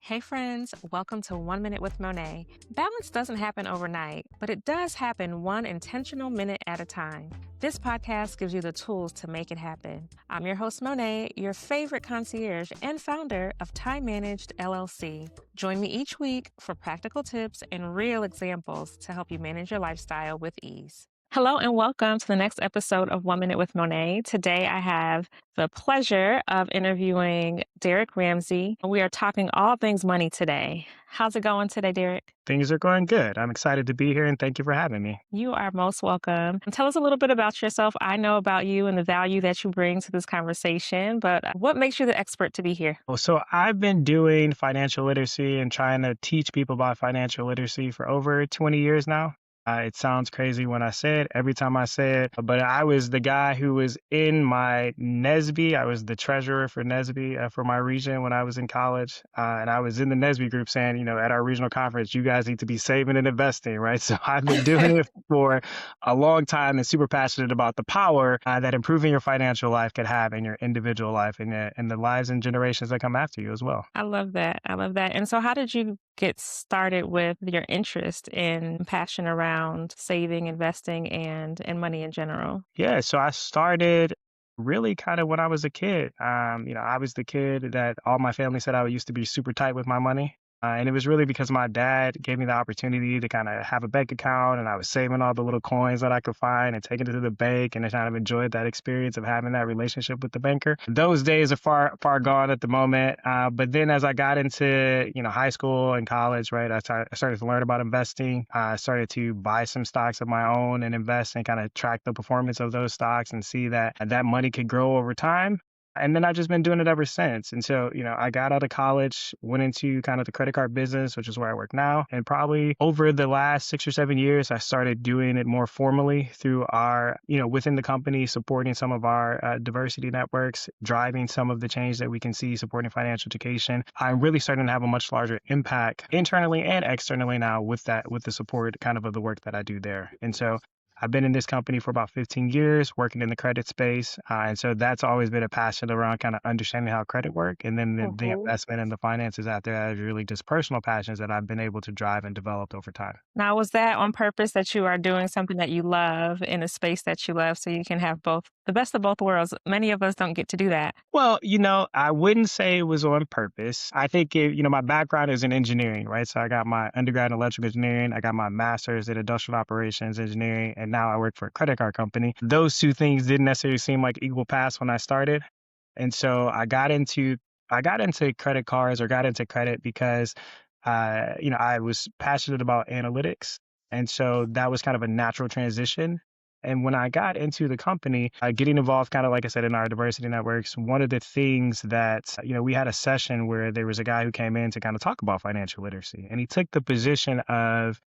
Hey friends, welcome to 1 Minute with Monet. Balance doesn't happen overnight, but it does happen one intentional minute at a time. This podcast gives you the tools to make it happen. I'm your host, Monet, your favorite concierge and founder of Time Managed LLC. Join me each week for practical tips and real examples to help you manage your lifestyle with ease. Hello and welcome to the next episode of 1 Minute with Monet. Today I have the pleasure of interviewing Derrick Ramsey. We are talking all things money today. How's it going today, Derrick? Things are going good. I'm excited to be here and thank you for having me. You are most welcome. Tell us a little bit about yourself. I know about you and the value that you bring to this conversation, but what makes you the expert to be here? So I've been doing financial literacy and trying to teach people about financial literacy for over 20 years now. It sounds crazy when I say it, every time I say it, but I was the guy who was in my NSBE. I was the treasurer for NSBE for my region when I was in college. And I was in the NSBE group saying, at our regional conference, you guys need to be saving and investing, right? So I've been doing it for a long time and super passionate about the power that improving your financial life could have in your individual life and the lives and generations that come after you as well. I love that. I love that. And so, how did you get started with your interest in passion around saving, investing, and money in general? Yeah, so I started really kind of when I was a kid. I was the kid that all my family said I used to be super tight with my money. And it was really because my dad gave me the opportunity to kind of have a bank account, and I was saving all the little coins that I could find and taking it to the bank, and I kind of enjoyed that experience of having that relationship with the banker. Those days are far, far gone at the moment. But then as I got into, high school and college, right, I started to learn about investing. I started to buy some stocks of my own and invest and kind of track the performance of those stocks and see that that money could grow over time. And then I've just been doing it ever since. And so, I got out of college, went into kind of the credit card business, which is where I work now. And probably over the last 6 or 7 years, I started doing it more formally through our, within the company, supporting some of our diversity networks, driving some of the change that we can see, supporting financial education. I'm really starting to have a much larger impact internally and externally now with the support kind of the work that I do there. And so I've been in this company for about 15 years, working in the credit space. And so that's always been a passion around kind of understanding how credit work. And then the Mhm. investment and the finances out there are really just personal passions that I've been able to drive and develop over time. Now, was that on purpose that you are doing something that you love in a space that you love so you can have both the best of both worlds? Many of us don't get to do that. Well, I wouldn't say it was on purpose. I think, my background is in engineering, right? So I got my undergrad in electrical engineering. I got my master's in industrial operations engineering, and now I work for a credit card company. Those two things didn't necessarily seem like equal paths when I started. And so I got into credit cards or got into credit because, I was passionate about analytics. And so that was kind of a natural transition. And when I got into the company, getting involved, kind of like I said, in our diversity networks, one of the things that, we had a session where there was a guy who came in to kind of talk about financial literacy. And he took the position of,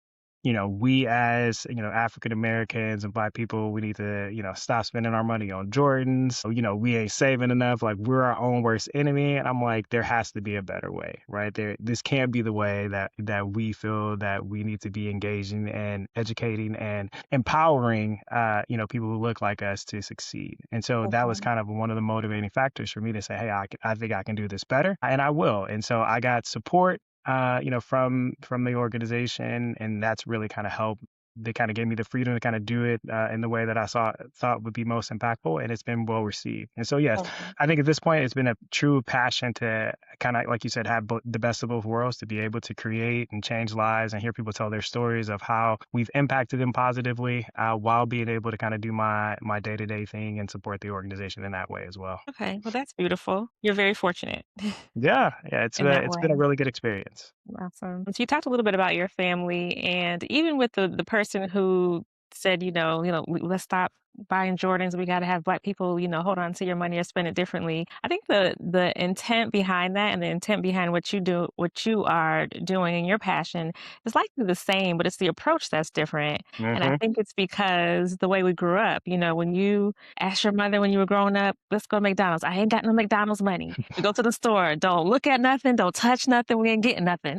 we as, African Americans and Black people, we need to, stop spending our money on Jordans. So, we ain't saving enough. Like, we're our own worst enemy. And I'm like, there has to be a better way, right? This can't be the way that we feel that we need to be engaging and educating and empowering, people who look like us to succeed. And so that was Mhm. kind of one of the motivating factors for me to say, hey, I think I can do this better, and I will. And so I got support from the organization, and that's really kind of helped. They kind of gave me the freedom to kind of do it in the way that thought would be most impactful, and it's been well received. And so, yes, Mhm. I think at this point it's been a true passion to kind of, like you said, have the best of both worlds, to be able to create and change lives and hear people tell their stories of how we've impacted them positively, while being able to kind of do my day-to-day thing and support the organization in that way as well. Okay, well, that's beautiful. You're very fortunate Yeah, yeah, in that it's way. been a really good experience. Awesome. So you talked a little bit about your family, and even with the person who said, let's stop buying Jordans. We got to have Black people, hold on to your money or spend it differently. I think the intent behind that and the intent behind what you are doing, and your passion is likely the same, but it's the approach that's different. And I Hmm. think it's because the way we grew up. When you asked your mother when you were growing up, let's go to McDonald's. I ain't got no McDonald's money. We go to the store. Don't look at nothing. Don't touch nothing. We ain't getting nothing.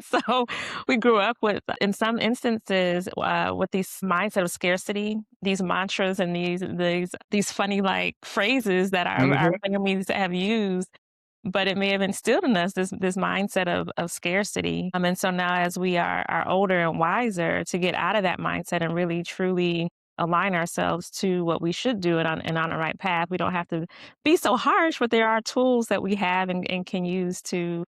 So we grew up with, in some instances, with this mindset of scarcity, these mantras and these funny like phrases that our Hmm. families have used. but it may have instilled in us this mindset of scarcity. And so now as we are older and wiser to get out of that mindset and really truly align ourselves to what we should do and on the right path. We don't have to be so harsh, but there are tools that we have and can use to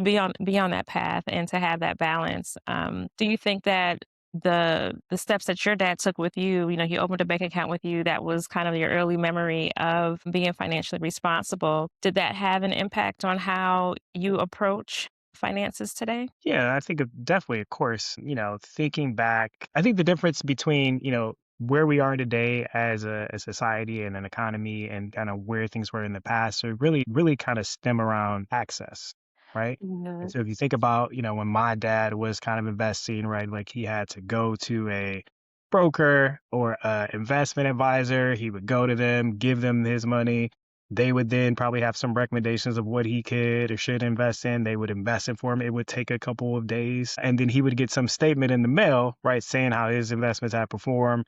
be on that path and to have that balance. Do you think that the steps that your dad took with you, you know, he opened a bank account with you, that was kind of your early memory of being financially responsible. Did that have an impact on how you approach finances today? Yeah, I think definitely, of course, thinking back, I think the difference between, where we are today as a society and an economy and kind of where things were in the past, so really kind of stem around access, right? And Mhm. so if you think about, when my dad was kind of investing, right, like he had to go to a broker or a investment advisor, he would go to them, give them his money. They would then probably have some recommendations of what he could or should invest in. They would invest it for him. It would take a couple of days. And then he would get some statement in the mail, right, saying how his investments had performed.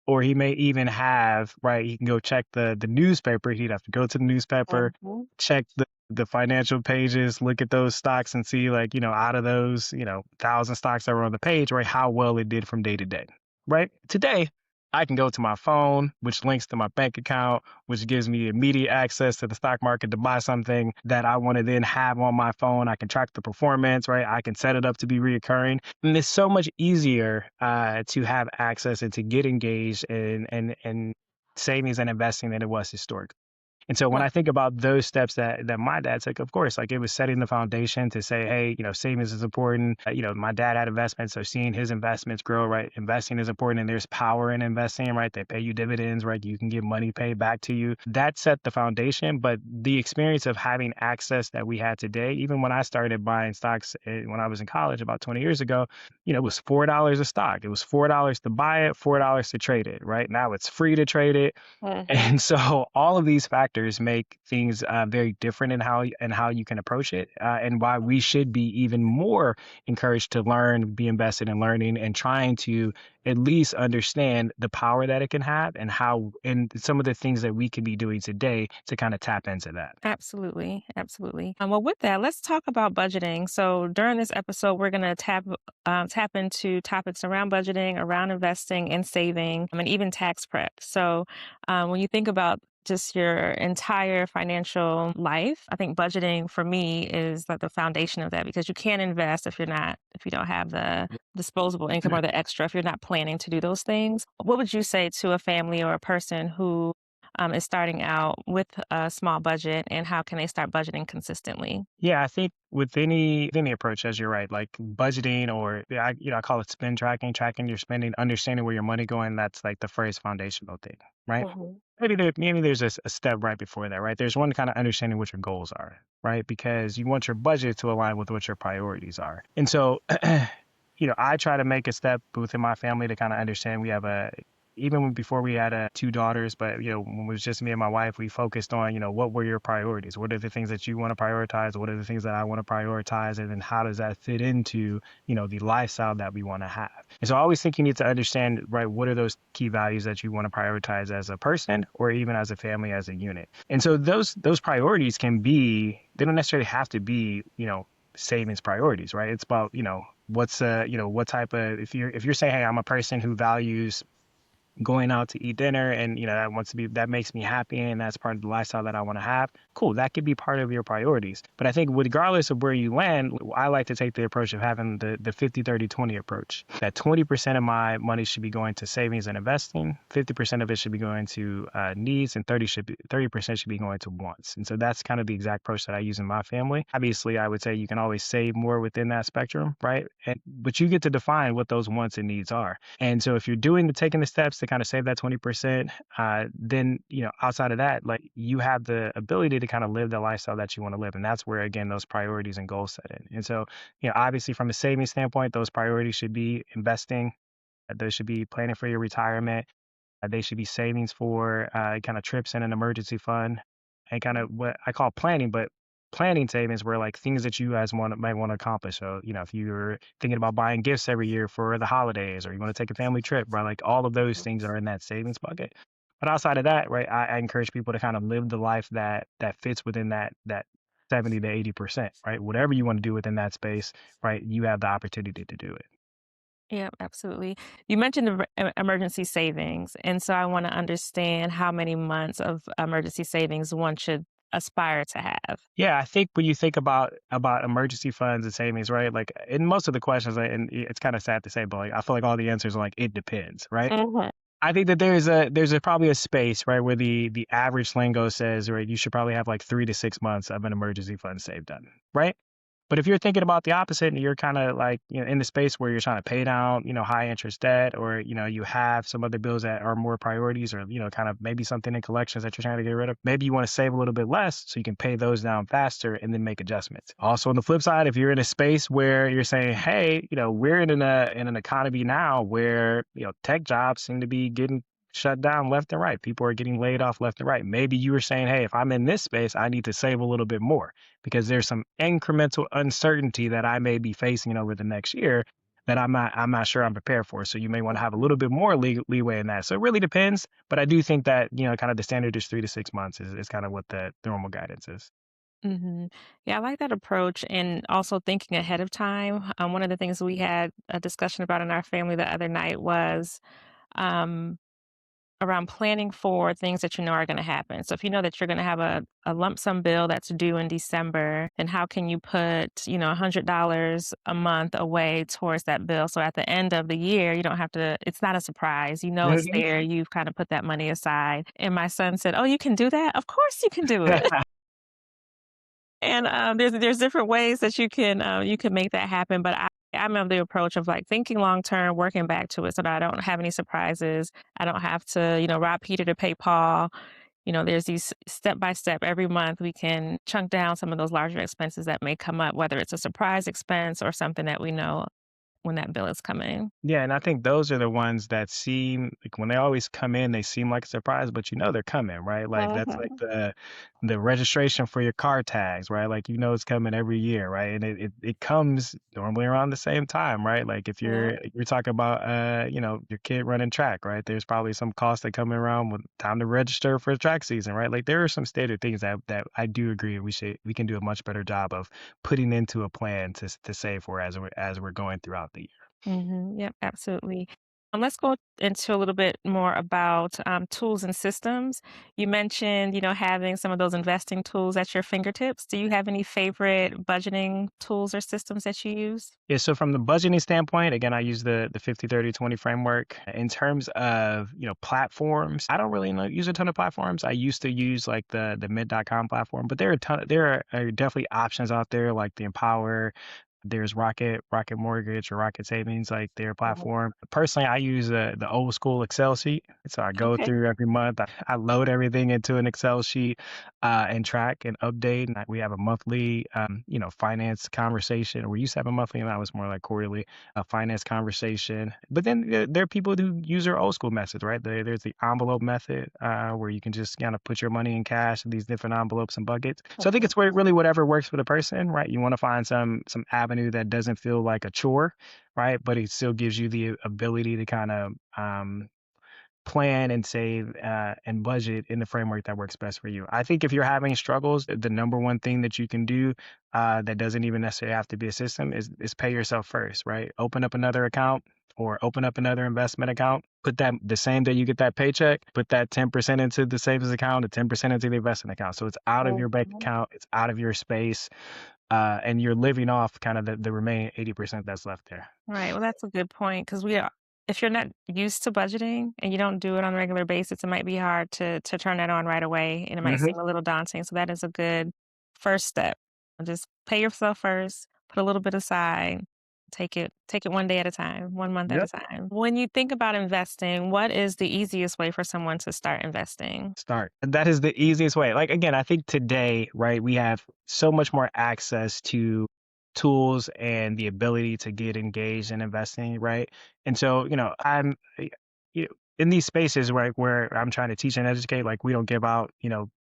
Or he may even have, right, he can go check the newspaper. He'd have to go to the newspaper, Mhm. check the financial pages, look at those stocks and see, like, out of those, 1,000 stocks that were on the page, right, how well it did from day to day, right? Today, I can go to my phone, which links to my bank account, which gives me immediate access to the stock market to buy something that I want to then have on my phone. I can track the performance, right? I can set it up to be reoccurring. And it's so much easier to have access and to get engaged in savings and investing than it was historically. And so when Well, I think about those steps that my dad took, of course, like it was setting the foundation to say, hey, savings is important. My dad had investments, so seeing his investments grow, right? Investing is important, and there's power in investing, right? They pay you dividends, right? You can get money paid back to you. That set the foundation, but the experience of having access that we had today, even when I started buying stocks when I was in college about 20 years ago, it was $4 a stock. It was $4 to buy it, $4 to trade it, right? Now it's free to trade it. mhm. And so all of these factors make things very different in how you can approach it, and why we should be even more encouraged to learn, be invested in learning, and trying to at least understand the power that it can have and some of the things that we can be doing today to kind of tap into that. Absolutely, absolutely. Well, with that, let's talk about budgeting. So during this episode, we're going to tap into topics around budgeting, around investing and saving, and even tax prep. So when you think about just your entire financial life, I think budgeting for me is like the foundation of that because you can't invest if you don't have the disposable income or the extra, if you're not planning to do those things. What would you say to a family or a person who is starting out with a small budget and how can they start budgeting consistently? Yeah, I think with any approach, as you're right, like budgeting or yeah, I call it spend tracking your spending, understanding where your money going. That's like the first foundational thing, right? Mhm. Maybe there's a step right before that, right? There's one kind of understanding what your goals are, right? Because you want your budget to align with what your priorities are. And so, I try to make a step within my family to kind of understand we have even before we had two daughters, but when it was just me and my wife, we focused on, what were your priorities? What are the things that you want to prioritize? What are the things that I want to prioritize? And then how does that fit into, the lifestyle that we want to have? And so I always think you need to understand, right, what are those key values that you want to prioritize as a person or even as a family, as a unit. And so those priorities they don't necessarily have to be, savings priorities, right? It's about, what type of, if you're saying, hey, I'm a person who values going out to eat dinner and that makes me happy and that's part of the lifestyle that I want to have, cool, that could be part of your priorities. But I think regardless of where you land, I like to take the approach of having the 50-30-20 approach, that 20% of my money should be going to savings and investing, 50% of it should be going to needs, and 30% should be going to wants. And so that's kind of the exact approach that I use in my family. Obviously, I would say you can always save more within that spectrum, right? But you get to define what those wants and needs are. And so if you're taking the steps to kind of save that 20%, then, outside of that, like you have the ability to kind of live the lifestyle that you want to live. And that's where, again, those priorities and goals set in. And so, obviously from a savings standpoint, those priorities should be investing. Those should be planning for your retirement. They should be savings for kind of trips and an emergency fund, and kind of what I call planning, but planning savings were like things that you guys might want to accomplish. So, if you're thinking about buying gifts every year for the holidays, or you want to take a family trip, right? Like all of those things are in that savings bucket. But outside of that, right, I encourage people to kind of live the life that fits within that 70 to 80%, right? Whatever you want to do within that space, right? You have the opportunity to do it. Yeah, absolutely. You mentioned the emergency savings, and so I want to understand how many months of emergency savings one should aspire to have. Yeah, I think when you think about emergency funds and savings, right? Like in most of the questions, and it's kind of sad to say, but like I feel like all the answers are like it depends, right? Mhm. I think that there's probably a space, right, where the average lingo says, right, you should probably have like 3 to 6 months of an emergency fund saved done, right? But if you're thinking about the opposite and you're kind of like, in the space where you're trying to pay down, high interest debt, or, you have some other bills that are more priorities, or, kind of maybe something in collections that you're trying to get rid of, maybe you want to save a little bit less so you can pay those down faster and then make adjustments. Also, on the flip side, if you're in a space where you're saying, hey, we're in an economy now where, tech jobs seem to be getting shut down left and right. People are getting laid off left and right. Maybe you were saying, hey, if I'm in this space, I need to save a little bit more because there's some incremental uncertainty that I may be facing over the next year that I'm not sure I'm prepared for. So you may want to have a little bit more leeway in that. So it really depends, but I do think that kind of the standard is 3 to 6 months is kind of what the normal guidance is. Mhm. Yeah, I like that approach and also thinking ahead of time. One of the things we had a discussion about in our family the other night was um, around planning for things that you know are going to happen. So if you know that you're going to have a lump sum bill that's due in December, then how can you put, $100 a month away towards that bill? So at the end of the year, you don't have to, it's not a surprise. You know it's Mhm. there. You've kind of put that money aside. And my son said, "Oh, you can do that? Of course you can do it." And, there's different ways that you can make that happen, but I'm of the approach of, like, thinking long term, working back to it so that I don't have any surprises. I don't have to, rob Peter to pay Paul. There's these step by step every month we can chunk down some of those larger expenses that may come up, whether it's a surprise expense or something that we know when that bill is coming. Yeah, and I think those are the ones that seem like when they always come in, they seem like a surprise, but they're coming, right? Like that's like Mhm. the registration for your car tags, right? Like it's coming every year, right? And it comes normally around the same time, right? Like if Yeah. you're talking about your kid running track, right? There's probably some costs that come around with time to register for track season, right? Like there are some standard things that I do agree we can do a much better job of putting into a plan to save for as we're going throughout the year. Yep, absolutely. Let's go into a little bit more about tools and systems. You mentioned, having some of those investing tools at your fingertips. Do you have any favorite budgeting tools or systems that you use? Yeah, so from the budgeting standpoint, again, I use the 50/30/20 framework. In terms of, platforms, I don't really use a ton of platforms. I used to use like the mid.com platform, but there are definitely options out there like the Empower. There's Rocket Mortgage or Rocket Savings, like their Mhm. platform. Personally, I use the old school Excel sheet. So I go Okay. through every month. I load everything into an Excel sheet and track and update. And we have a monthly, finance conversation. We used to have a monthly, and that was more like quarterly finance conversation. But then there are people who use their old school methods, right? There's the envelope method where you can just kind of put your money in cash in these different envelopes and buckets. So I think it's really whatever works for the person, right? You want to find some avenue that doesn't feel like a chore, right? But it still gives you the ability to kind of plan and save and budget in the framework that works best for you. I think if you're having struggles, the number one thing that you can do that doesn't even necessarily have to be a system is pay yourself first, right? Open up another account or open up another investment account. Put that the same day you get that paycheck, put that 10% into the savings account, and 10% into the investment account. So it's out of your bank Mhm. account, it's out of your space, and you're living off kind of the remaining 80% that's left there. Right. Well, that's a good point because we are. If you're not used to budgeting and you don't do it on a regular basis, it might be hard to turn that on right away, and it might Hmm. seem a little daunting. So that is a good first step. Just pay yourself first, put a little bit aside, take it one day at a time, one month at a Yep. time. When you think about investing, what is the easiest way for someone to start investing? Start. That is the easiest way. Like again, I think today, right, we have so much more access to tools and the ability to get engaged in investing, right? And so, you know, in these spaces where I'm trying to teach and educate, like we don't give out,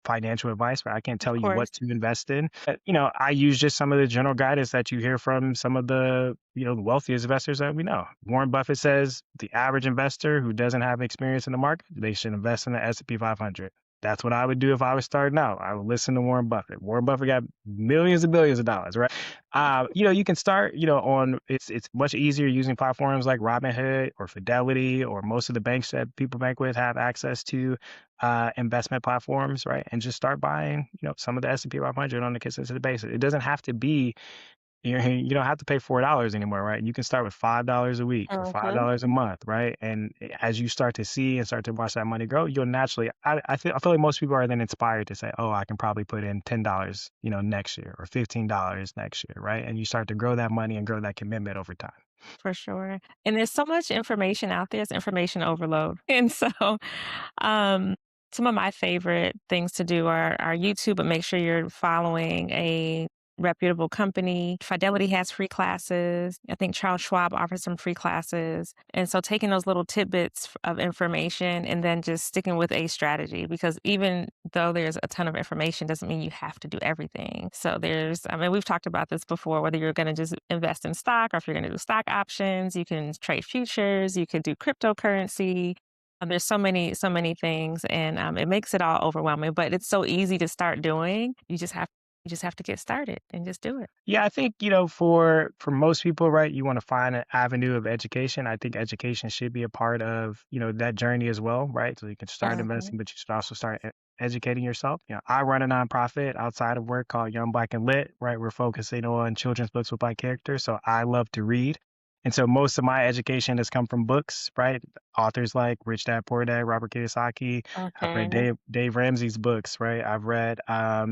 financial advice, but I can't Of tell you course. what to invest in. I use just some of the general guidance that you hear from some of the, the wealthiest investors that we know. Warren Buffett says the average investor who doesn't have experience in the market, they should invest in the S&P 500. That's what I would do if I was starting out. I would listen to Warren Buffett. Warren Buffett got millions and billions of dollars, right? You can start, on it's much easier using platforms like Robinhood or Fidelity or most of the banks that people bank with have access to investment platforms, right? And just start buying, some of the S&P 500 on the consistent basis. It doesn't have to be you don't have to pay $4 anymore, right? You can start with $5 a week or Mhm. $5 a month, right? And as you start to see and start to watch that money grow, you'll naturally. I feel like most people are then inspired to say, "Oh, I can probably put in $10, next year or $15 next year," right? And you start to grow that money and grow that commitment over time. For sure. And there's so much information out there, it's information overload. And so, um, some of my favorite things to do are YouTube, but make sure you're following a reputable company. Fidelity has free classes. I think Charles Schwab offers some free classes. And so taking those little tidbits of information and then just sticking with a strategy, because even though there's a ton of information doesn't mean you have to do everything. So we've talked about this before, whether you're going to just invest in stock or if you're going to do stock options, you can trade futures, you could do cryptocurrency. There's so many things, and it makes it all overwhelming. But it's so easy to start doing. You just have to get started and just do it. Yeah, I think, for most people, right, you want to find an avenue of education. I think education should be a part of, that journey as well, right? So you can start Mhm. investing, but you should also start educating yourself. I run a nonprofit outside of work called Young Black and Lit, right? We're focusing on children's books with Black characters. So I love to read. And so most of my education has come from books, right? Authors like Rich Dad Poor Dad, Robert Kiyosaki. I've read Okay. Dave Ramsey's books, right? I've read I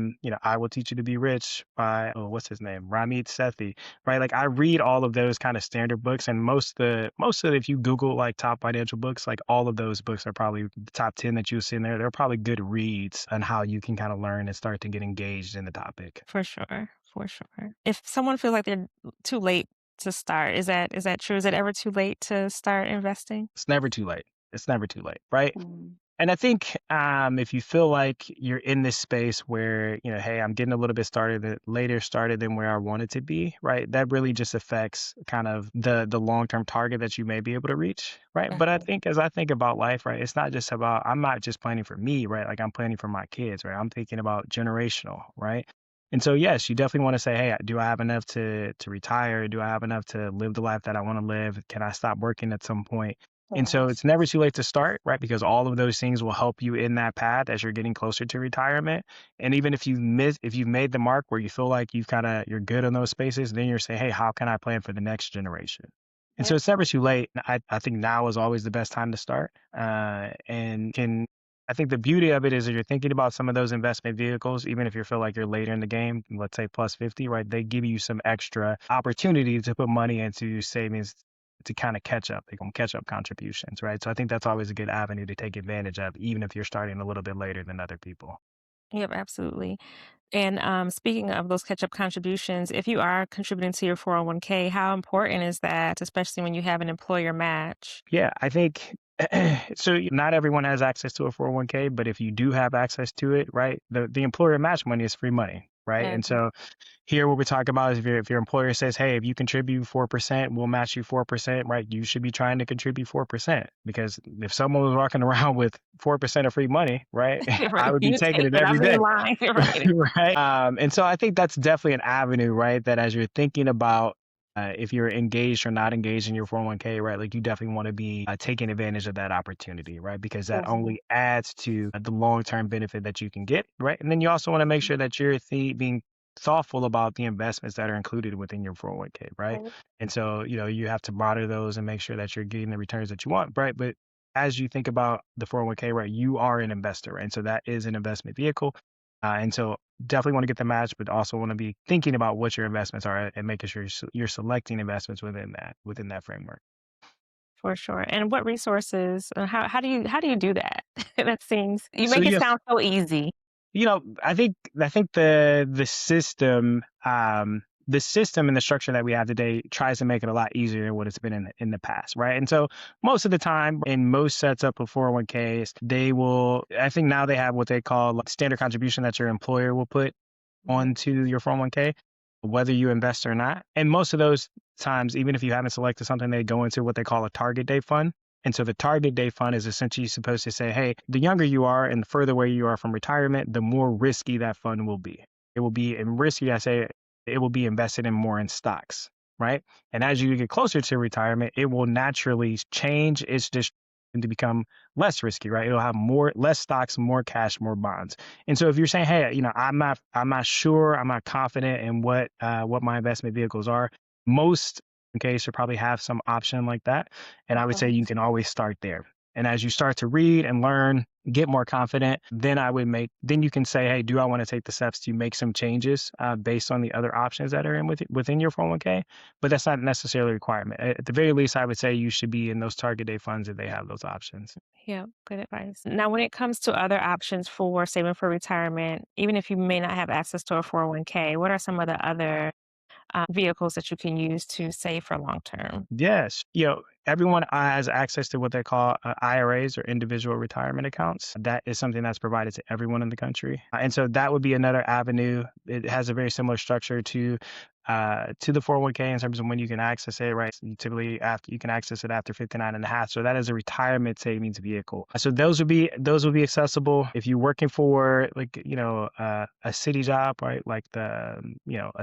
Will Teach You to Be Rich by what's his name? Ramit Sethi, right? Like I read all of those kind of standard books, and most of if you Google like top financial books, like all of those books are probably the top 10 that you see in there. They're probably good reads on how you can kind of learn and start to get engaged in the topic. For sure, for sure. If someone feels like they're too late to start, is that true? Is it ever too late to start investing? It's never too late. It's never too late, right? Mm. And I think if you feel like you're in this space where, hey, I'm getting a little bit later started than where I wanted to be, right? That really just affects kind of the long-term target that you may be able to reach, right? But I Mhm. think as I think about life, right, it's not just about, I'm not just planning for me, right? Like I'm planning for my kids, right? I'm thinking about generational, right? And so, yes, you definitely want to say, hey, do I have enough to retire? Do I have enough to live the life that I want to live? Can I stop working at some point? And so Yes. it's never too late to start, right? Because all of those things will help you in that path as you're getting closer to retirement. And even if you've made the mark where you feel like you're good in those spaces, then you're saying, hey, how can I plan for the next generation? And so Yep. it's never too late. I think now is always the best time to start. I think the beauty of it is that you're thinking about some of those investment vehicles, even if you feel like you're later in the game, let's say plus 50, right? They give you some extra opportunity to put money into savings to kind of catch up. They can catch up contributions, right? So I think that's always a good avenue to take advantage of, even if you're starting a little bit later than other people. Yep, absolutely. And, speaking of those catch-up contributions, if you are contributing to your 401k, how important is that, especially when you have an employer match? Yeah, I think so. Not everyone has access to a 401k, but if you do have access to it, right, the employer match money is free money, right? And Mhm. so here, what we're talking about is if your employer says, "Hey, if you contribute 4%, we'll match you 4%," right? You should be trying to contribute 4% because if someone was walking around with 4% of free money, right, I Right, would be you taking take it it, every I'm in day, line, right. right? And so I think that's definitely an avenue, right? That as you're thinking about if you're engaged or not engaged in your 401k, right? Like you definitely want to be taking advantage of that opportunity, right? Because that Mhm. only adds to the long-term benefit that you can get, right? And then you also want to make sure that you're being thoughtful about the investments that are included within your 401k, right? Right. And so, you have to monitor those and make sure that you're getting the returns that you want, right? But as you think about the 401k, right, you are an investor, right? And so that is an investment vehicle. And so definitely want to get the match, but also want to be thinking about what your investments are and making sure you're selecting investments within that framework. For sure. And what resources, how do you do that? That seems you So make it yes, sound so easy. I think the system and the structure that we have today tries to make it a lot easier than what it's been in the past, right? And so most of the time in most sets up of 401ks, I think now they have what they call like standard contribution that your employer will put Mhm. onto your 401k, whether you invest or not. And most of those times, even if you haven't selected something, they go into what they call a target date fund. And so the target date fund is essentially supposed to say, hey, the younger you are and the further away you are from retirement, the more risky that fund will be. It will be, and risky, I say, it will be invested in more in stocks, right? And as you get closer to retirement, it will naturally change its distribution to become less risky, right? It'll have less stocks, more cash, more bonds. And so if you're saying, hey, I'm not sure, I'm not confident in what my investment vehicles are, most okay, should probably have some option like that. And I would say you can always start there. And as you start to read and learn, get more confident, then you can say, hey, do I want to take the steps to make some changes based on the other options that are within your 401k? But that's not necessarily a requirement. At the very least, I would say you should be in those target date funds if they have those options. Yeah, good advice. Now, when it comes to other options for saving for retirement, even if you may not have access to a 401k, what are some of the other vehicles that you can use to save for long term? Yes, everyone has access to what they call IRAs or individual retirement accounts. That is something that's provided to everyone in the country, and so that would be another avenue. It has a very similar structure to the 401k in terms of when you can access it, right? You typically after you can access it after 59 and a half. So that is a retirement savings vehicle. So those would be accessible if you're working for like, a city job, right? Like a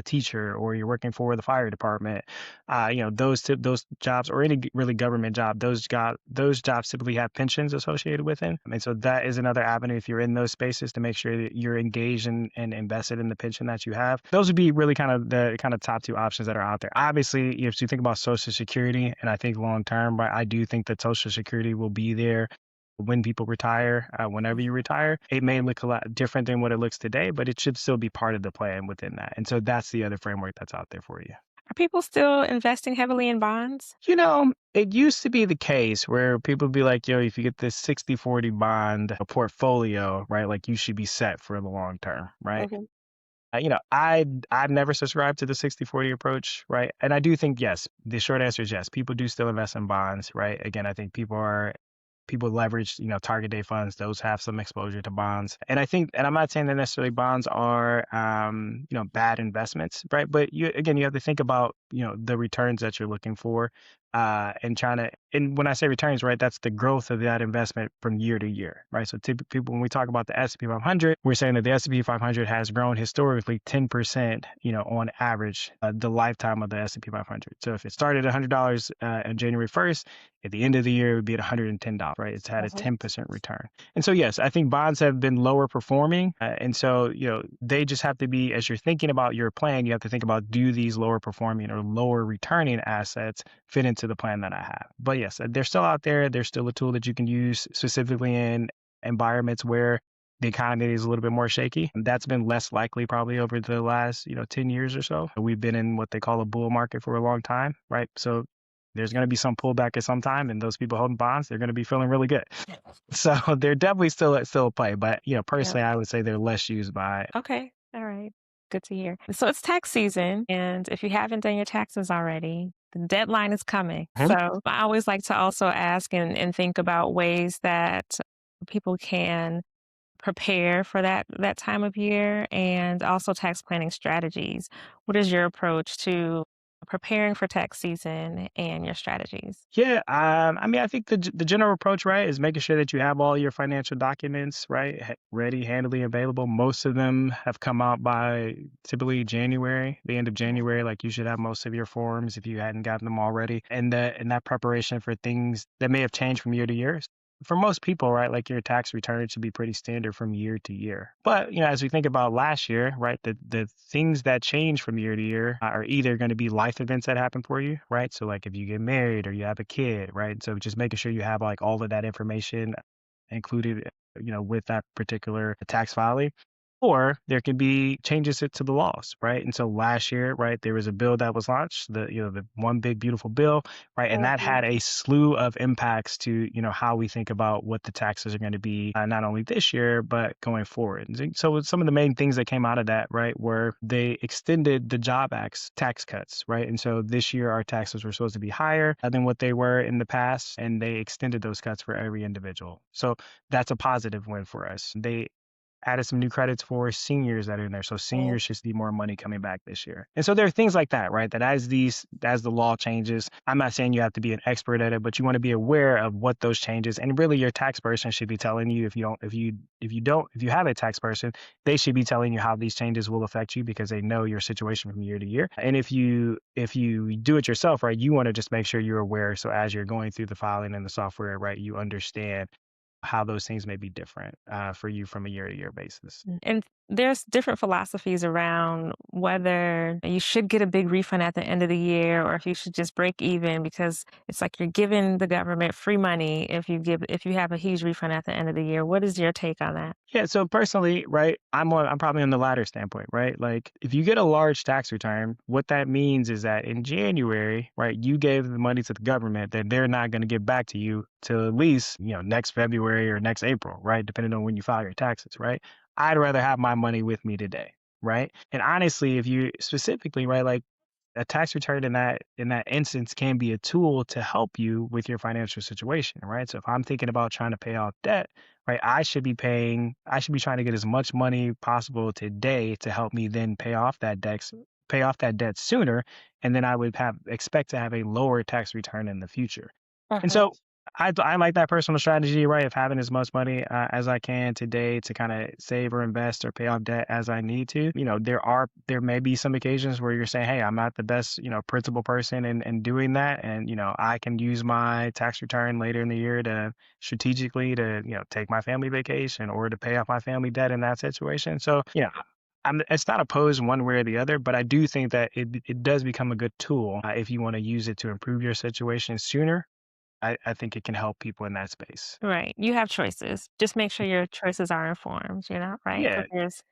teacher, or you're working for the fire department, those jobs, or any really government job, those jobs typically have pensions associated with it. And so that is another avenue if you're in those spaces to make sure that you're engaged and invested in the pension that you have. Those would be really kind of the top two options that are out there. Obviously, if you think about Social Security, and I think long term, right, I do think that Social Security will be there when people retire, whenever you retire. It may look a lot different than what it looks today, but it should still be part of the plan within that. And so that's the other framework that's out there for you. Are people still investing heavily in bonds? It used to be the case where people would be like, yo, if you get this 60/40 bond portfolio, right, like you should be set for the long term, right? Mhm. I've never subscribed to the 60/40 approach, right? And I do think, yes, the short answer is yes. People do still invest in bonds, right? Again, I think people leverage, target date funds. Those have some exposure to bonds. And I'm not saying that necessarily bonds are, bad investments, right? But you have to think about, the returns that you're looking for, and when I say returns, right, that's the growth of that investment from year to year, right? So typically, when we talk about the S&P 500, we're saying that the S&P 500 has grown historically 10%, on average, the lifetime of the S&P 500. So if it started at $100 on January 1st, at the end of the year, it would be at $110, right? It's had a 10% return. And so, yes, I think bonds have been lower performing. And so, they just have to be, as you're thinking about your plan, you have to think about, do these lower performing or lower returning assets fit into the plan that I have? But yes, they're still out there. They're still a tool that you can use specifically in environments where the economy is a little bit more shaky. And that's been less likely probably over the last, 10 years or so. We've been in what they call a bull market for a long time, right? So there's going to be some pullback at some time, and those people holding bonds, they're going to be feeling really good. So they're definitely still a play, but Yeah. personally, I would say they're less used by. Okay. All right. Good to hear. So it's tax season, and if you haven't done your taxes already, the deadline is coming. Mhm. So I always like to also ask and think about ways that people can prepare for that time of year, and also tax planning strategies. What is your approach to preparing for tax season and your strategies? Yeah, I think the general approach, right, is making sure that you have all your financial documents, right, ready, handily available. Most of them have come out by typically January, the end of January. Like, you should have most of your forms if you hadn't gotten them already, and that preparation for things that may have changed from year to year. For most people, right, like your tax return should be pretty standard from year to year. But, as we think about last year, right, the things that change from year to year are either going to be life events that happen for you, right? So like if you get married or you have a kid, right? So just making sure you have like all of that information included, with that particular tax filing. Or there could be changes to the laws, right? And so last year, right, there was a bill that was launched, the one big beautiful bill, right, and that Mhm. had a slew of impacts to how we think about what the taxes are going to be, not only this year but going forward. And so some of the main things that came out of that, right, were they extended the Job Act's tax cuts, right, and so this year our taxes were supposed to be higher than what they were in the past, and they extended those cuts for every individual. So that's a positive win for us. added some new credits for seniors that are in there. So Mm. seniors should see more money coming back this year. And so there are things like that, right? That as the law changes, I'm not saying you have to be an expert at it, but you want to be aware of what those changes, and really your tax person should be telling you. If you have a tax person, they should be telling you how these changes will affect you because they know your situation from year to year. And if you do it yourself, right, you want to just make sure you're aware. So as you're going through the filing and the software, right, you understand how those things may be different for you from a year to year basis. And there's different philosophies around whether you should get a big refund at the end of the year or if you should just break even because it's like you're giving the government free money if you have a huge refund at the end of the year. What is your take on that? Yeah, so personally, right, I'm probably on the latter standpoint, right? Like if you get a large tax return, what that means is that in January, right, you gave the money to the government that they're not going to give back to you till at least, next February or next April, right? Depending on when you file your taxes, right? I'd rather have my money with me today, right? And honestly, if you specifically, right, like a tax return in that instance can be a tool to help you with your financial situation, right? So if I'm thinking about trying to pay off debt, right, I should be trying to get as much money possible today to help me then pay off that debt sooner, and then I would have expect to have a lower tax return in the future. And Uh-huh. so I like that personal strategy, right, of having as much money as I can today to kind of save or invest or pay off debt as I need to. There may be some occasions where you're saying, hey, I'm not the best, principal person in doing that. And, I can use my tax return later in the year to strategically to, take my family vacation or to pay off my family debt in that situation. So, it's not opposed one way or the other, but I do think that it does become a good tool if you want to use it to improve your situation sooner. I think it can help people in that space. Right. You have choices. Just make sure your choices are informed, right? Yeah, Because there's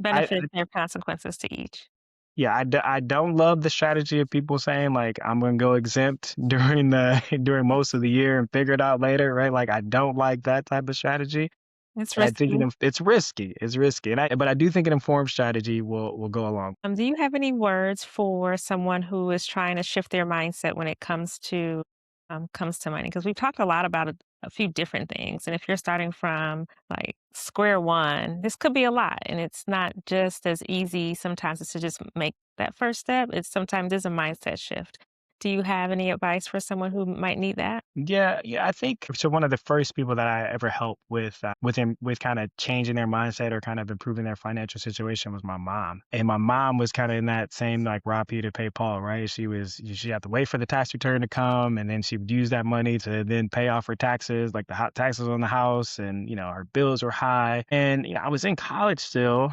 I benefits and consequences to each. yeah, I don't love the strategy of people saying like I'm gonna go exempt during most of the year and figure it out later, right? Like I don't like that type of strategy. It's I think risky. it's risky. It's risky, but I do think an informed strategy will go along. Do you have any words for someone who is trying to shift their mindset when it comes to money? Because we've talked a lot about a few different things, and if you're starting from like square one, this could be a lot, and it's not just as easy. Sometimes it's to just make that first step. It's sometimes it's a mindset shift. Do you have any advice for someone who might need that? Yeah, yeah. I think so. One of the first people that I ever helped with kind of changing their mindset or kind of improving their financial situation was my mom. And my mom was kind of in that same like rob Peter pay Paul, right? She had to wait for the tax return to come, and then she would use that money to then pay off her taxes, like the hot taxes on the house, and her bills were high. And I was in college still.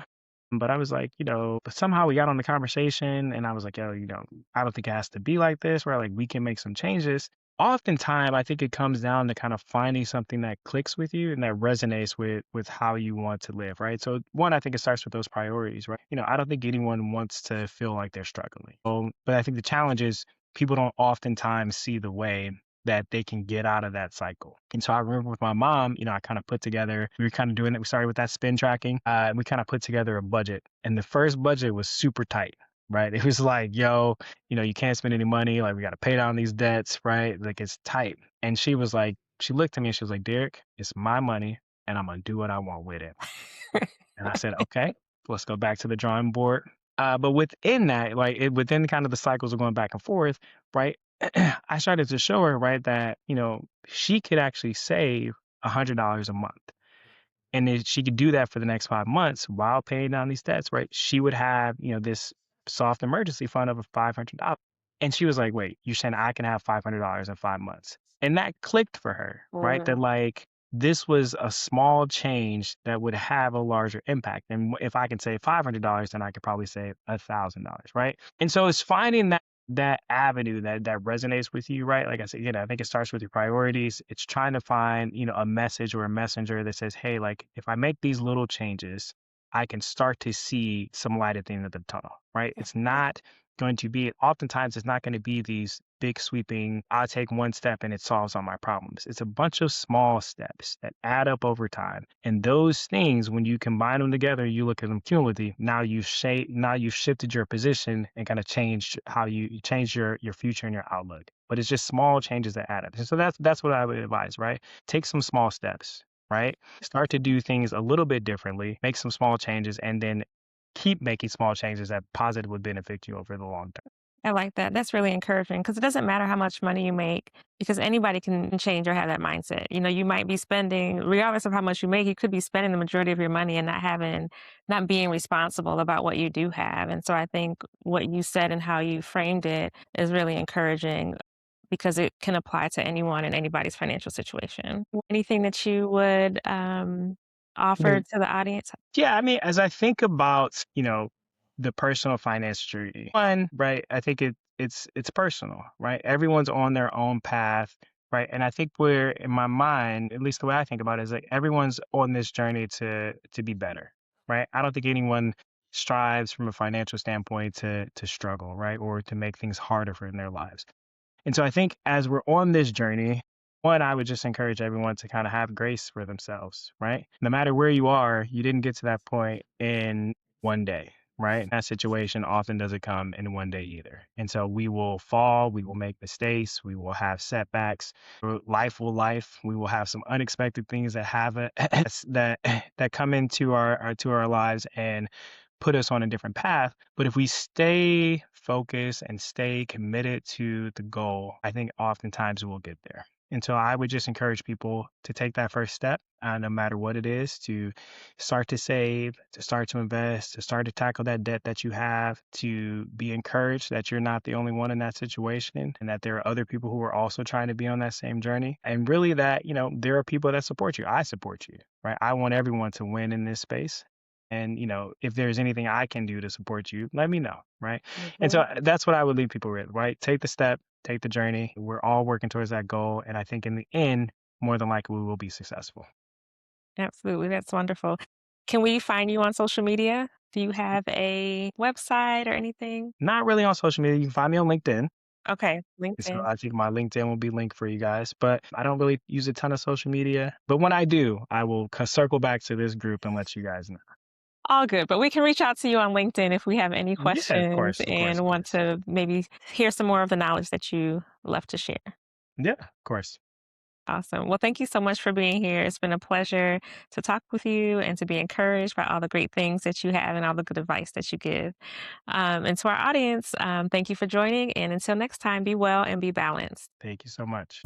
But I was like, but somehow we got on the conversation and I was like, yo, I don't think it has to be like this, where like we can make some changes. Oftentimes, I think it comes down to kind of finding something that clicks with you and that resonates with how you want to live, right? So one, I think it starts with those priorities, right? I don't think anyone wants to feel like they're struggling. But I think the challenge is people don't oftentimes see the way that they can get out of that cycle. And so I remember with my mom, I kind of put together, we were kind of doing it. We started with that spin tracking, and we kind of put together a budget. And the first budget was super tight, right? It was like, yo, you can't spend any money. Like, we got to pay down these debts, right? Like, it's tight. And she was like, she looked at me and she was like, Derrick, it's my money and I'm going to do what I want with it. And I said, okay, let's go back to the drawing board. But within that, like within kind of the cycles of going back and forth, right? I started to show her, right, that, she could actually save $100 a month. And if she could do that for the next 5 months while paying down these debts, right? She would have, this soft emergency fund of $500. And she was like, wait, you're saying I can have $500 in 5 months? And that clicked for her, right? That Mm. like this was a small change that would have a larger impact. And if I can save $500, then I could probably save $1,000, right? And so it's finding that avenue that resonates with you, right? Like I said, I think it starts with your priorities. It's trying to find, a message or a messenger that says, hey, like if I make these little changes, I can start to see some light at the end of the tunnel, right? It's not going to be, oftentimes it's not going to be these big sweeping, I'll take one step and it solves all my problems. It's a bunch of small steps that add up over time. And those things, when you combine them together, you look at them cumulatively, now you've shifted your position and kind of changed how you change your future and your outlook. But it's just small changes that add up. And so that's what I would advise, right? Take some small steps, right? Start to do things a little bit differently, make some small changes, and then keep making small changes that positive would benefit you over the long term. I like that. That's really encouraging because it doesn't matter how much money you make because anybody can change or have that mindset. You might be spending, regardless of how much you make, you could be spending the majority of your money and not being responsible about what you do have. And so I think what you said and how you framed it is really encouraging because it can apply to anyone in anybody's financial situation. Anything that you would offer to the audience? Yeah, I mean, as I think about, the personal finance journey, one, right, I think it's personal, right? Everyone's on their own path, right? And I think we're in my mind, at least the way I think about it, is like everyone's on this journey to be better, right? I don't think anyone strives from a financial standpoint to struggle, right? Or to make things harder for in their lives. And so I think as we're on this journey, one, I would just encourage everyone to kind of have grace for themselves, right? No matter where you are, you didn't get to that point in one day, right? That situation often doesn't come in one day either. And so we will fall, we will make mistakes, we will have setbacks, life will life. We will have some unexpected things that have that come into our lives and put us on a different path. But if we stay focused and stay committed to the goal, I think oftentimes we'll get there. And so I would just encourage people to take that first step, no matter what it is, to start to save, to start to invest, to start to tackle that debt that you have, to be encouraged that you're not the only one in that situation and that there are other people who are also trying to be on that same journey. And really that, there are people that support you. I support you, right? I want everyone to win in this space. And, if there's anything I can do to support you, let me know, right? And so that's what I would leave people with, right? Take the step, take the journey. We're all working towards that goal. And I think in the end, more than likely, we will be successful. Absolutely. That's wonderful. Can we find you on social media? Do you have a website or anything? Not really on social media. You can find me on LinkedIn. Okay, So LinkedIn. I think my LinkedIn will be linked for you guys, but I don't really use a ton of social media. But when I do, I will circle back to this group and let you guys know. All good, but we can reach out to you on LinkedIn if we have any Yeah, of questions course, of course, and of want course. to maybe hear some more of the knowledge that you left to share. Yeah, of course. Awesome. Well, thank you so much for being here. It's been a pleasure to talk with you and to be encouraged by all the great things that you have and all the good advice that you give. And to our audience, thank you for joining. And until next time, be well and be balanced. Thank you so much.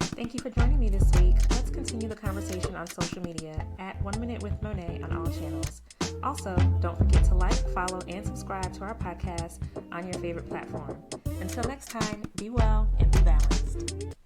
Thank you for joining me this week. Let's continue the conversation on social media at 1 Minute with Monet on all channels. Also, don't forget to like, follow, and subscribe to our podcast on your favorite platform. Until next time, be well and be balanced.